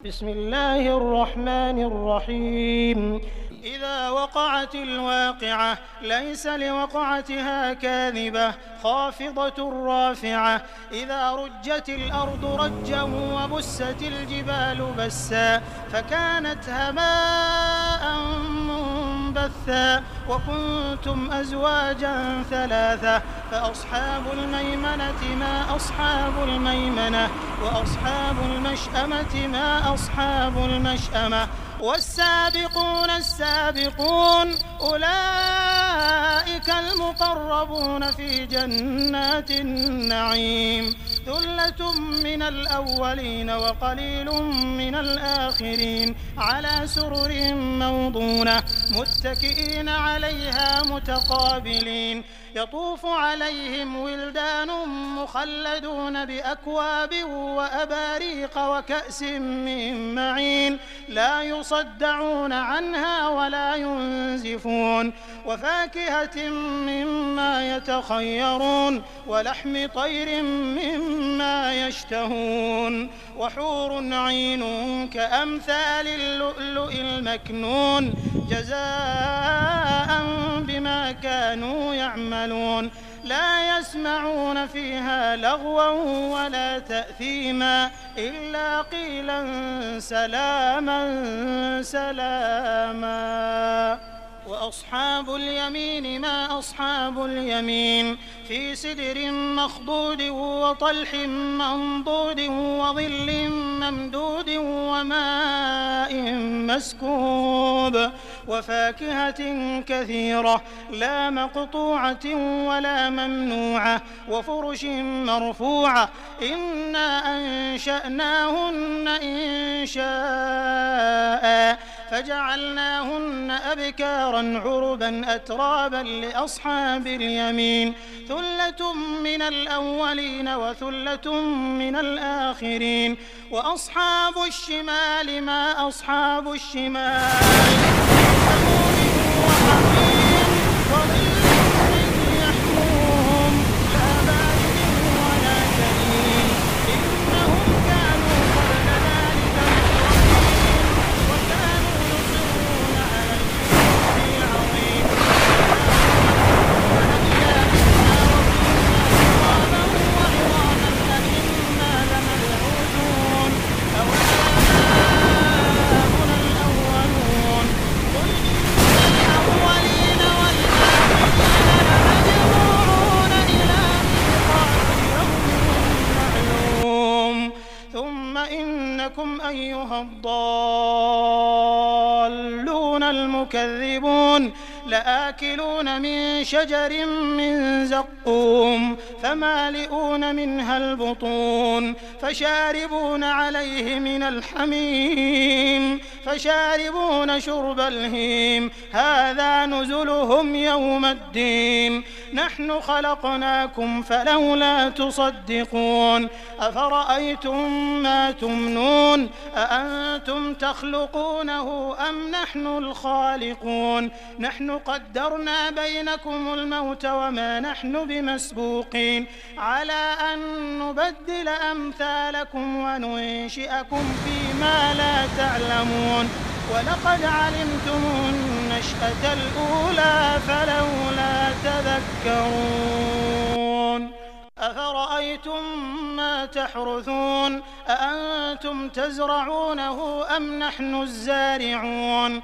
بسم الله الرحمن الرحيم. إذا وقعت الواقعة ليس لوقعتها كاذبة خافضة رافعة. إذا رجت الأرض رجا وبست الجبال بسا فكانت هباء منبثا وكنتم أزواجا ثلاثة فأصحاب الميمنة ما أصحاب الميمنة وأصحاب المشأمة ما أصحاب المشأمة والسابقون السابقون أولئك المقربون في جنات النعيم ثلة من الأولين وقليل من الآخرين على سرر موضونة متكئين عليها متقابلين يطوف عليهم ولدان مخلدون بأكواب وأباريق وكأس من معين لا يصدعون عنها ولا ينزفون وفاكهة مما يتخيرون ولحم طير مما يشتهون وحور عين كأمثال اللؤلؤ المكنون جزاء بما كانوا يعملون لا يسمعون فيها لغوا ولا تأثيما إلا قيلا سلاما سلاما. وأصحاب اليمين ما أصحاب اليمين في سدر مخضود وطلح منضود وظل ممدود وماء مسكوب وفاكهة كثيرة لا مقطوعة ولا ممنوعة وفرش مرفوعة إنا أنشأناهن إنشاء فجعلناهن أبكارا عربا أترابا لأصحاب اليمين ثلة من الأولين وثلة من الآخرين. وأصحاب الشمال ما أصحاب الشمال أيها الضالون المكذبون لآكلون من شجر من زقوم فمالئون منها البطون فشاربون عليه من الحميم فشاربون شرب الهيم هذا نزلهم يوم الدين نحن خلقناكم فلولا تصدقون أفرأيتم ما تمنون أأنتم تخلقونه أم نحن الخالقون نحن قدرنا بينكم الموت وما نحن بمسبوقين على أن نبدل أمثالكم وننشئكم فيما لا تعلمون ولقد علمتم النشأة الأولى فلولا تذكرون أفرأيتم ما تحرثون أأنتم تزرعونه أم نحن الزارعون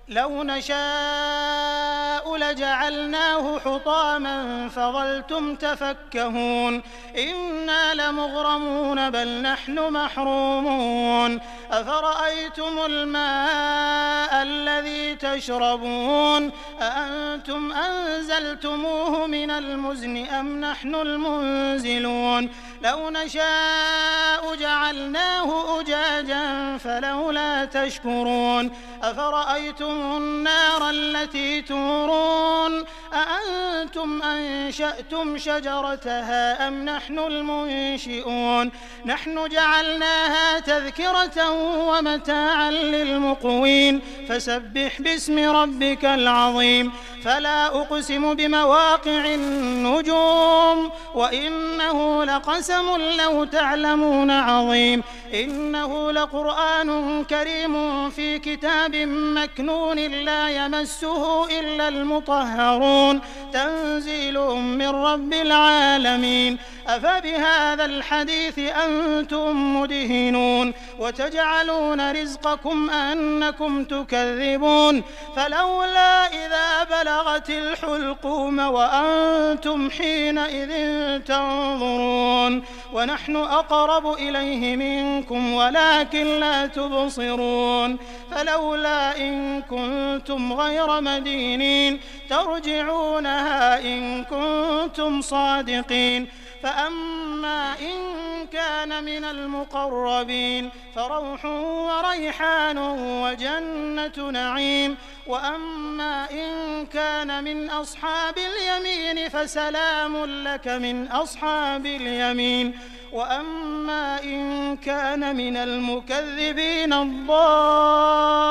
لو نشاء لجعلناه حطاما فظلتم تفكهون إنا لمغرمون بل نحن محرومون أفرأيتم الماء الذي تشربون أأنتم أنزلتموه من المزن أم نحن المنزلون لو نشاء جعلناه أجاجا فلولا تشكرون أفرأيتم النار التي تورون أأنتم أنشأتم شجرتها أم نحن المنشئون نحن جعلناها تذكرة ومتاعا للمقوين فسبح باسم ربك العظيم. عظيم فلا أقسم بمواقع النجوم وإنه لقسم لو تعلمون عظيم إنه لقرآن كريم في كتاب مكنون لا يمسه إلا المطهرون تنزيل من رب العالمين أفبهذا الحديث أنتم مدهنون وتجعلون رزقكم أنكم تكذبون فلولا إذا بلغت الحلقوم وأنتم حينئذ تنظرون ونحن أقرب إليه منكم ولكن لا تبصرون فلولا إن كنتم غير مدينين ترجعونها إن كنتم صادقين فأما إن كان من المقربين فروح وريحان وجنة نعيم وأما إن كان من أصحاب اليمين فسلام لك من أصحاب اليمين وأما إن كان من المكذبين الضالين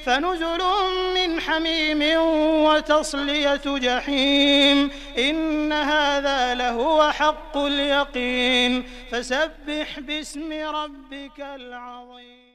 فنزل من حميم وتصلية جحيم إن هذا لهو حق اليقين فسبح باسم ربك العظيم.